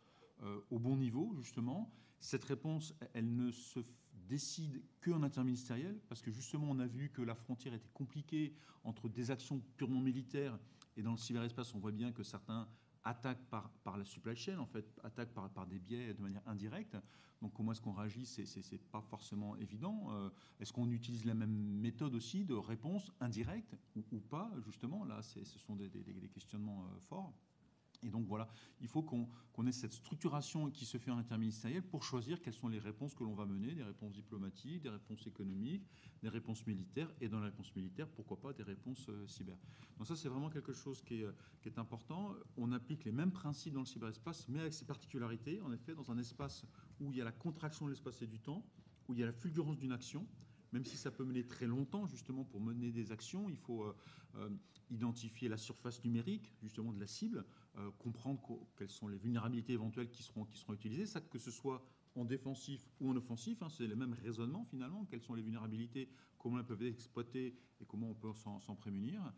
au bon niveau, justement. Cette réponse, elle ne se décide qu'en interministériel, parce que justement, on a vu que la frontière était compliquée entre des actions purement militaires, et dans le cyberespace, on voit bien que certains attaquent par la supply chain, en fait, attaquent par des biais de manière indirecte. Donc comment est-ce qu'on réagit, c'est pas forcément évident. Est-ce qu'on utilise la même méthode aussi de réponse indirecte ou pas, justement? Là, ce sont des questionnements forts. Et donc voilà, il faut qu'on ait cette structuration qui se fait en interministériel pour choisir quelles sont les réponses que l'on va mener, des réponses diplomatiques, des réponses économiques, des réponses militaires, et dans la réponse militaire, pourquoi pas des réponses cyber. Donc ça, c'est vraiment quelque chose qui est important. On applique les mêmes principes dans le cyberespace, mais avec ses particularités. En effet, dans un espace où il y a la contraction de l'espace et du temps, où il y a la fulgurance d'une action, même si ça peut mener très longtemps, justement, pour mener des actions, il faut identifier la surface numérique, justement, de la cible, comprendre quelles sont les vulnérabilités éventuelles qui seront utilisées, ça, que ce soit en défensif ou en offensif, hein, c'est le même raisonnement, finalement, quelles sont les vulnérabilités, comment elles peuvent être exploitées et comment on peut s'en prémunir.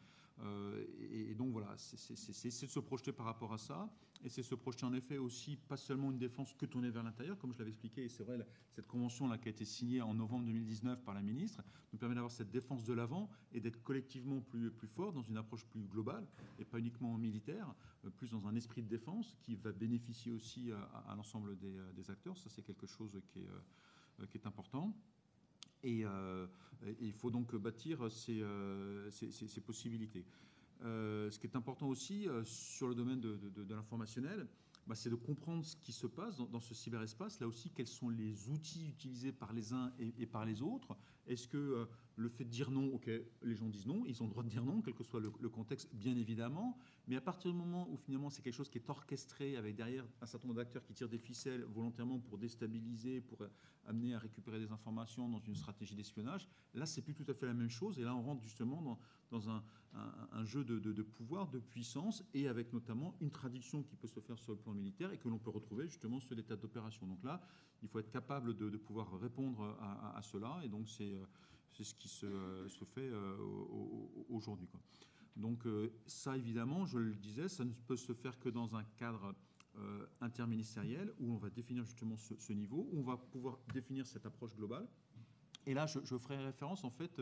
Et donc voilà, c'est de se projeter par rapport à ça, et c'est se projeter en effet aussi, pas seulement une défense que tournée vers l'intérieur, comme je l'avais expliqué, et c'est vrai, cette convention-là qui a été signée en novembre 2019 par la ministre, nous permet d'avoir cette défense de l'avant et d'être collectivement plus fort dans une approche plus globale, et pas uniquement militaire, plus dans un esprit de défense qui va bénéficier aussi à l'ensemble des acteurs. Ça, c'est quelque chose qui est important. Et il faut donc bâtir ces possibilités. Ce qui est important aussi sur le domaine de l'informationnel, c'est de comprendre ce qui se passe dans ce cyberespace. Là aussi, quels sont les outils utilisés par les uns et par les autres. Est-ce que le fait de dire non, ok, les gens disent non, ils ont le droit de dire non, quel que soit le contexte, bien évidemment. Mais à partir du moment où finalement c'est quelque chose qui est orchestré avec derrière un certain nombre d'acteurs qui tirent des ficelles volontairement pour déstabiliser, pour amener à récupérer des informations dans une stratégie d'espionnage, là c'est plus tout à fait la même chose. Et là on rentre justement dans un jeu de pouvoir, de puissance, et avec notamment une traduction qui peut se faire sur le plan militaire et que l'on peut retrouver justement sur des tas d'opérations. Donc là, il faut être capable de pouvoir répondre à cela, et donc c'est ce qui se fait aujourd'hui, quoi. Donc ça, évidemment, je le disais, ça ne peut se faire que dans un cadre interministériel où on va définir justement ce niveau, où on va pouvoir définir cette approche globale. Et là, je ferai référence, en fait,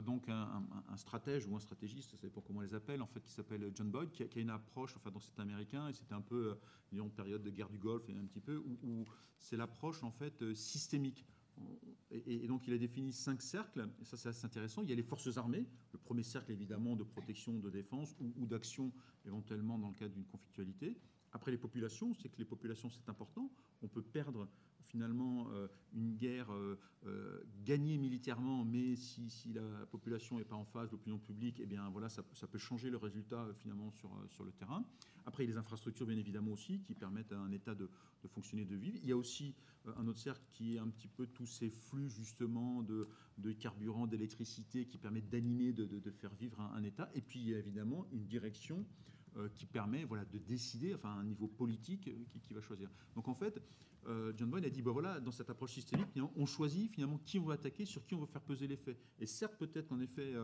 donc un stratège ou un stratégiste, ça dépend comment on les appelle, en fait, qui s'appelle John Boyd, qui a une approche, enfin, donc c'est américain, et c'était un peu, disons, période de guerre du Golfe, un petit peu, où c'est l'approche, en fait, systémique. Et donc il a défini 5 cercles, et ça c'est assez intéressant. Il y a les forces armées, le premier cercle évidemment de protection, de défense ou d'action éventuellement dans le cadre d'une conflictualité. Après les populations, c'est que les populations c'est important. On peut perdre finalement une guerre gagnée militairement, mais si la population n'est pas en phase, l'opinion publique, eh bien voilà, ça peut changer le résultat finalement sur le terrain. Après, il y a les infrastructures, bien évidemment, aussi, qui permettent à un État de fonctionner, de vivre. Il y a aussi un autre cercle qui est un petit peu tous ces flux, justement, de carburant, d'électricité, qui permettent d'animer, de faire vivre un État. Et puis, il y a évidemment une direction qui permet de décider, enfin, un niveau politique qui va choisir. Donc, en fait, John Boyd a dit, voilà, dans cette approche systémique, on choisit finalement qui on va attaquer, sur qui on va faire peser l'effet. Et certes, peut-être qu'en effet,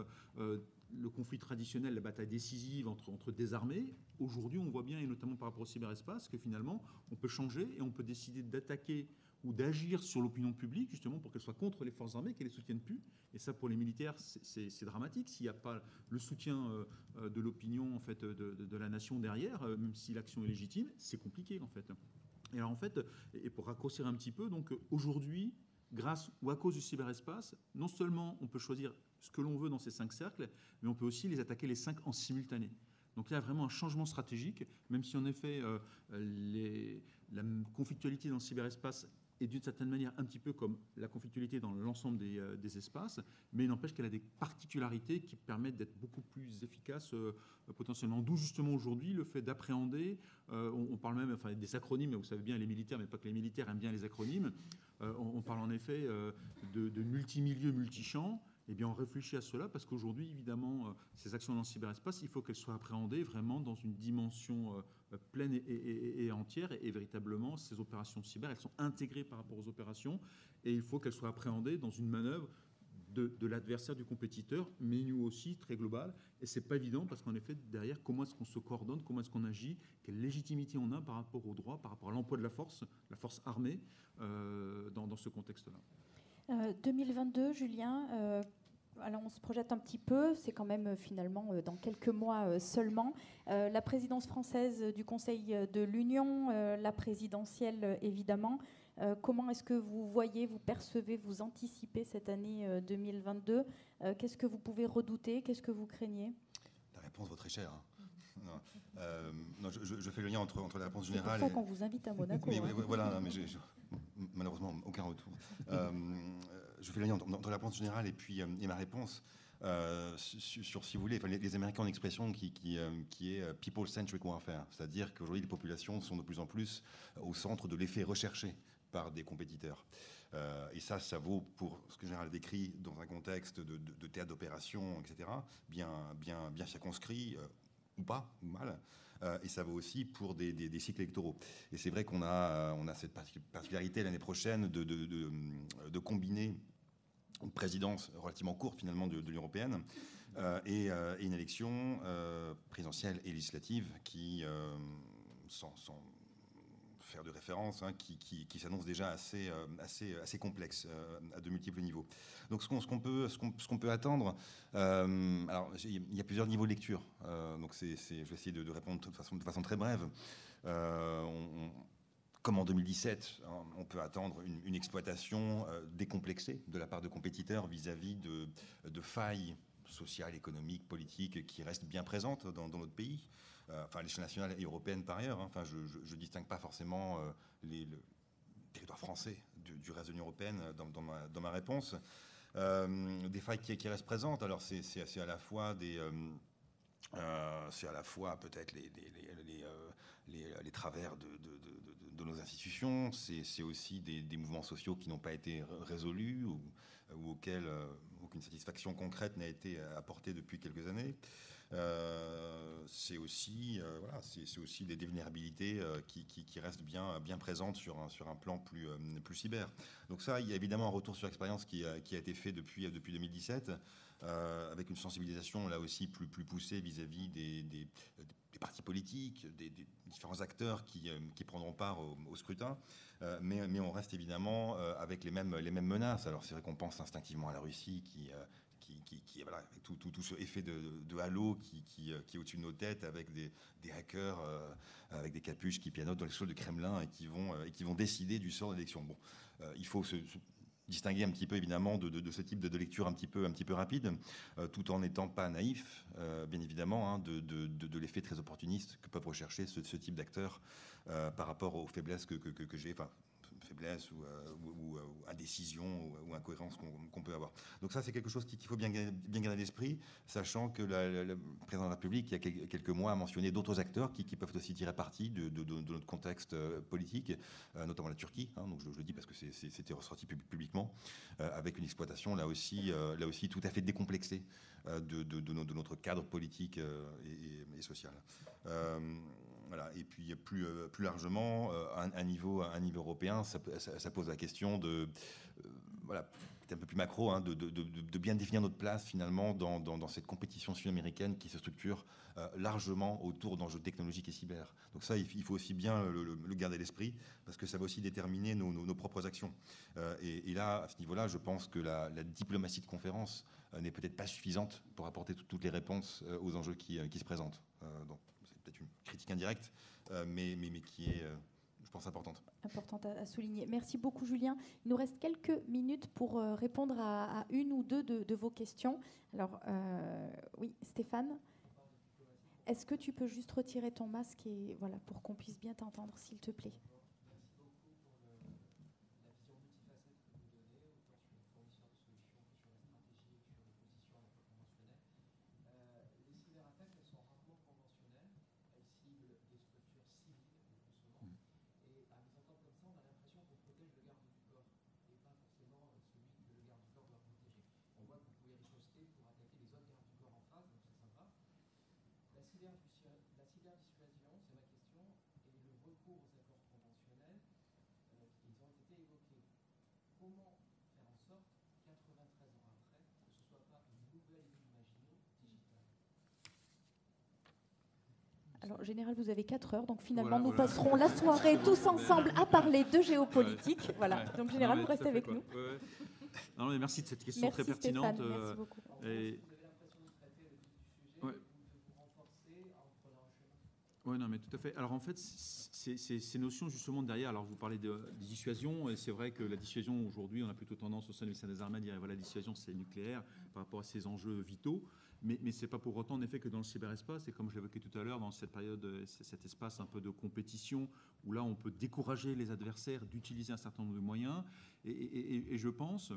le conflit traditionnel, la bataille décisive entre des armées, aujourd'hui, on voit bien, et notamment par rapport au cyberespace, que finalement, on peut changer et on peut décider d'attaquer ou d'agir sur l'opinion publique, justement, pour qu'elle soit contre les forces armées, qu'elle les soutienne plus. Et ça, pour les militaires, c'est dramatique. S'il n'y a pas le soutien de l'opinion, en fait, de la nation derrière, même si l'action est légitime, c'est compliqué, en fait. Et alors, en fait, et pour raccourcir un petit peu, donc aujourd'hui, grâce ou à cause du cyberespace, non seulement on peut choisir ce que l'on veut dans ces 5 cercles, mais on peut aussi les attaquer les 5 en simultané. Donc là, il y a vraiment un changement stratégique, même si en effet, la conflictualité dans le cyberespace est d'une certaine manière un petit peu comme la conflictualité dans l'ensemble des espaces, mais il n'empêche qu'elle a des particularités qui permettent d'être beaucoup plus efficace potentiellement. D'où justement aujourd'hui le fait d'appréhender, on parle même des acronymes, vous savez bien les militaires, mais pas que les militaires aiment bien les acronymes, on parle en effet de multimilieux, multichamps. Eh bien, on réfléchit à cela parce qu'aujourd'hui, évidemment, ces actions dans le cyberespace, il faut qu'elles soient appréhendées vraiment dans une dimension pleine et entière. Et véritablement, ces opérations cyber, elles sont intégrées par rapport aux opérations et il faut qu'elles soient appréhendées dans une manœuvre de l'adversaire, du compétiteur, mais nous aussi, très global. Et c'est pas évident parce qu'en effet, derrière, comment est-ce qu'on se coordonne, comment est-ce qu'on agit, quelle légitimité on a par rapport au droit, par rapport à l'emploi de la force armée dans ce contexte-là. 2022, Julien, alors on se projette un petit peu, c'est quand même finalement dans quelques mois seulement. La présidence française du Conseil de l'Union, la présidentielle évidemment. Comment est-ce que vous voyez, vous percevez, vous anticipez cette année 2022 ? Qu'est-ce que vous pouvez redouter ? Qu'est-ce que vous craignez ? La réponse vaut très cher. Non, je fais le lien entre la réponse générale. C'est pour ça qu'on vous invite à Monaco. Mais voilà, mais malheureusement aucun retour. Je fais le lien entre la réponse générale et ma réponse. Sur, si vous voulez, les Américains ont une expression qui est people-centric warfare, c'est-à-dire qu'aujourd'hui les populations sont de plus en plus au centre de l'effet recherché par des compétiteurs. Et ça vaut pour ce que Gérald décrit dans un contexte de théâtre d'opération, etc., bien circonscrit, ou pas, ou mal. Et ça vaut aussi pour des cycles électoraux. Et c'est vrai qu'on a cette particularité l'année prochaine de combiner une présidence relativement courte finalement de l'Union européenne et une élection présidentielle et législative qui, sans faire de référence, qui s'annonce déjà assez complexe à de multiples niveaux. Donc ce qu'on peut attendre, alors il y a plusieurs niveaux de lecture. Donc je vais essayer de répondre de façon très brève. Comme en 2017, on peut attendre une exploitation décomplexée de la part de compétiteurs vis-à-vis de failles sociales, économiques, politiques qui restent bien présentes dans notre pays. À l'échelle nationale et européenne par ailleurs. Enfin, je ne distingue pas forcément le territoire français du reste de l'Union européenne dans ma réponse. Des failles qui restent présentes. Alors c'est à la fois peut-être les travers de nos institutions. C'est aussi des mouvements sociaux qui n'ont pas été résolus ou auxquels aucune satisfaction concrète n'a été apportée depuis quelques années. C'est aussi des vulnérabilités qui restent bien présentes sur un plan plus cyber. Donc ça, il y a évidemment un retour sur expérience qui a été fait depuis 2017, avec une sensibilisation là aussi plus poussée vis-à-vis des partis politiques, des différents acteurs qui prendront part au scrutin, mais on reste évidemment avec les mêmes menaces. Alors c'est vrai qu'on pense instinctivement à la Russie qui voilà, avec tout ce effet de halo qui est au-dessus de nos têtes, avec des hackers avec des capuches qui pianotent dans les sols de Kremlin et qui vont décider du sort de l'élection. Bon, il faut se distinguer un petit peu évidemment de ce type de lecture un petit peu rapide, tout en n'étant pas naïf, bien évidemment, de l'effet très opportuniste que peuvent rechercher ce type d'acteurs par rapport aux faiblesses que j'ai, faiblesse ou indécision ou incohérence qu'on peut avoir. Donc ça, c'est quelque chose qu'il faut bien garder à l'esprit, sachant que le président de la République, il y a quelques mois, a mentionné d'autres acteurs qui peuvent aussi tirer parti de notre contexte politique, notamment la Turquie. Donc je le dis parce que c'était ressorti publiquement, avec une exploitation là aussi tout à fait décomplexée de notre cadre politique et social. Voilà. Et puis plus largement, à un niveau européen, ça pose la question de voilà, peut-être un peu plus macro, de bien définir notre place finalement dans cette compétition sud-américaine qui se structure largement autour d'enjeux technologiques et cyber. Donc ça, il faut aussi bien le garder à l'esprit, parce que ça va aussi déterminer nos propres actions. Et là, à ce niveau-là, je pense que la diplomatie de conférence n'est peut-être pas suffisante pour apporter toutes les réponses aux enjeux qui se présentent. Donc, peut-être une critique indirecte, mais qui est, je pense, importante. Importante à souligner. Merci beaucoup, Julien. Il nous reste quelques minutes pour répondre à une ou deux de vos questions. Alors, oui, Stéphane, est-ce que tu peux juste retirer ton masque et voilà, pour qu'on puisse bien t'entendre, s'il te plaît. La cyberdissuasion, c'est ma question, Alors, en général, vous avez 4 heures, donc finalement, nous passerons la soirée tous ensemble à parler de géopolitique. Voilà, donc en général, vous restez avec nous. Non, mais merci de cette question très pertinente. Stéphane, merci beaucoup. Oui, non, mais tout à fait. Alors en fait, ces notions justement derrière, alors vous parlez de dissuasion, et c'est vrai que la dissuasion aujourd'hui, on a plutôt tendance au sein du ministère des Armées à dire, voilà, la dissuasion c'est nucléaire par rapport à ces enjeux vitaux, mais c'est pas pour autant en effet que dans le cyberespace, et comme je l'évoquais tout à l'heure, dans cette période, cet espace un peu de compétition, où là on peut décourager les adversaires d'utiliser un certain nombre de moyens, et je pense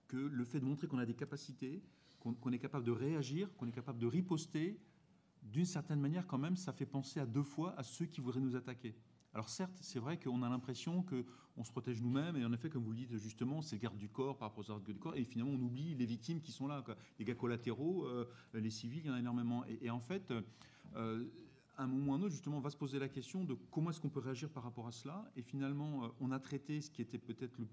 que le fait de montrer qu'on a des capacités, qu'on est capable de réagir, qu'on est capable de riposter, d'une certaine manière, quand même, ça fait penser à 2 fois à ceux qui voudraient nous attaquer. Alors certes, c'est vrai qu'on a l'impression qu'on se protège nous-mêmes, et en effet, comme vous le dites justement, c'est garde du corps par rapport aux gardes du corps, et finalement on oublie les victimes qui sont là, quoi. Les gars collatéraux, les civils, il y en a énormément. Et en fait, à un moment ou à un autre, justement, on va se poser la question de comment est-ce qu'on peut réagir par rapport à cela. Et finalement, on a traité ce qui était peut-être le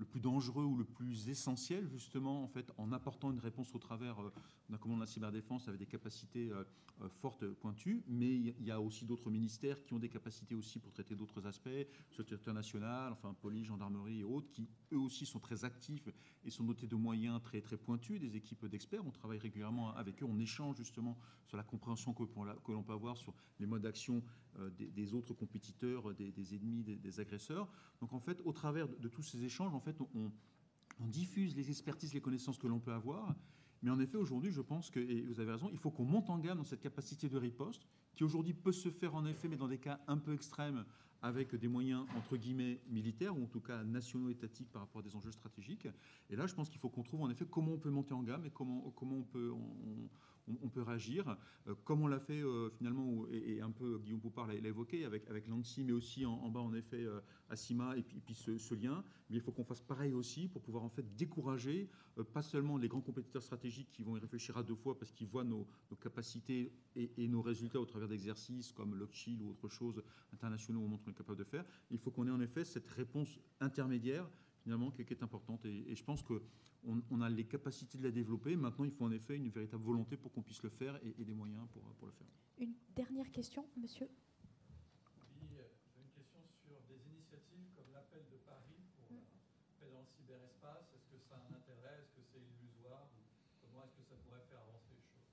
plus dangereux ou le plus essentiel, justement, en fait, en apportant une réponse au travers d'un commandement de la cyberdéfense avec des capacités fortes, pointues, mais il y a aussi d'autres ministères qui ont des capacités aussi pour traiter d'autres aspects, sécurité nationale, enfin police, gendarmerie et autres, qui eux aussi sont très actifs et sont dotés de moyens très, très pointus, des équipes d'experts. On travaille régulièrement avec eux, on échange justement sur la compréhension que l'on peut avoir sur les modes d'action des autres compétiteurs, des ennemis, des agresseurs. Donc en fait, au travers de tous ces échanges, en fait, on diffuse les expertises, les connaissances que l'on peut avoir. Mais en effet, aujourd'hui, je pense que, et vous avez raison, il faut qu'on monte en gamme dans cette capacité de riposte, qui aujourd'hui peut se faire en effet, mais dans des cas un peu extrêmes, avec des moyens, entre guillemets, militaires, ou en tout cas nationaux, étatiques, par rapport à des enjeux stratégiques. Et là, je pense qu'il faut qu'on trouve en effet comment on peut monter en gamme et comment on peut réagir, comme on l'a fait finalement, et un peu Guillaume Poupard l'a évoqué, avec l'ANSSI, mais aussi en bas en effet à CIMA, et puis ce lien. Mais il faut qu'on fasse pareil aussi pour pouvoir en fait décourager pas seulement les grands compétiteurs stratégiques qui vont y réfléchir à 2 fois parce qu'ils voient nos capacités et nos résultats au travers d'exercices comme Lockheed ou autre chose internationaux où on montre qu'on est capable de faire. Il faut qu'on ait en effet cette réponse intermédiaire finalement qui est importante, et je pense qu'on a les capacités de la développer. Maintenant, il faut en effet une véritable volonté pour qu'on puisse le faire et des moyens pour le faire. Une dernière question, monsieur. Oui, j'ai une question sur des initiatives comme l'appel de Paris pour la paix dans le cyberespace. Est-ce que ça a un intérêt? Est-ce que c'est illusoire? Comment est-ce que ça pourrait faire avancer les choses?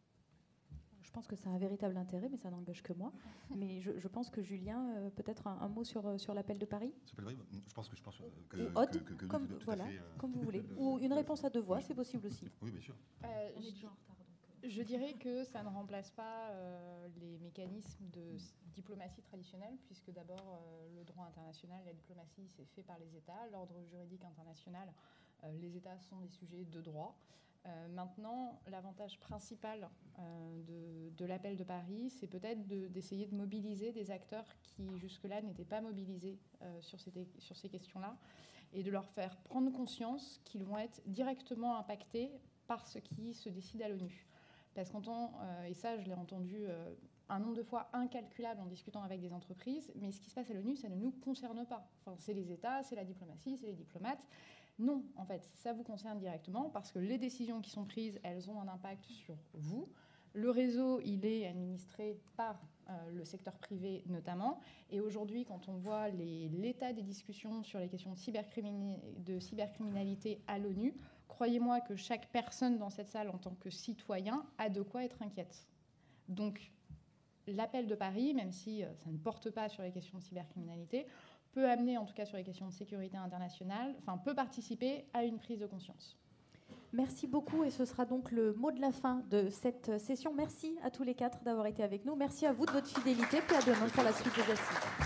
Je pense que ça a un véritable intérêt, mais ça n'engage que moi. Mais je pense que Julien, peut-être un mot sur l'appel de Paris. Je pense que comme vous voulez. Ou une réponse à 2 voix, c'est possible aussi. Oui, bien sûr. On est déjà en retard. Je dirais que ça ne remplace pas les mécanismes de diplomatie traditionnelle, puisque d'abord, le droit international, la diplomatie, c'est fait par les États. L'ordre juridique international, les États sont des sujets de droit. Maintenant, l'avantage principal de l'appel de Paris, c'est peut-être d'essayer de mobiliser des acteurs qui, jusque-là, n'étaient pas mobilisés sur ces questions-là, et de leur faire prendre conscience qu'ils vont être directement impactés par ce qui se décide à l'ONU. Parce qu'entend, et ça je l'ai entendu un nombre de fois incalculable en discutant avec des entreprises, mais ce qui se passe à l'ONU, ça ne nous concerne pas. Enfin, c'est les États, c'est la diplomatie, c'est les diplomates. Non, en fait, ça vous concerne directement parce que les décisions qui sont prises, elles ont un impact sur vous. Le réseau, il est administré par le secteur privé notamment. Et aujourd'hui, quand on voit l'état des discussions sur les questions de cybercriminalité à l'ONU, croyez-moi que chaque personne dans cette salle, en tant que citoyen, a de quoi être inquiète. Donc, l'appel de Paris, même si ça ne porte pas sur les questions de cybercriminalité, peut amener, en tout cas sur les questions de sécurité internationale, peut participer à une prise de conscience. Merci beaucoup, et ce sera donc le mot de la fin de cette session. Merci à tous les 4 d'avoir été avec nous. Merci à vous de votre fidélité, puis à demain pour la suite des assises.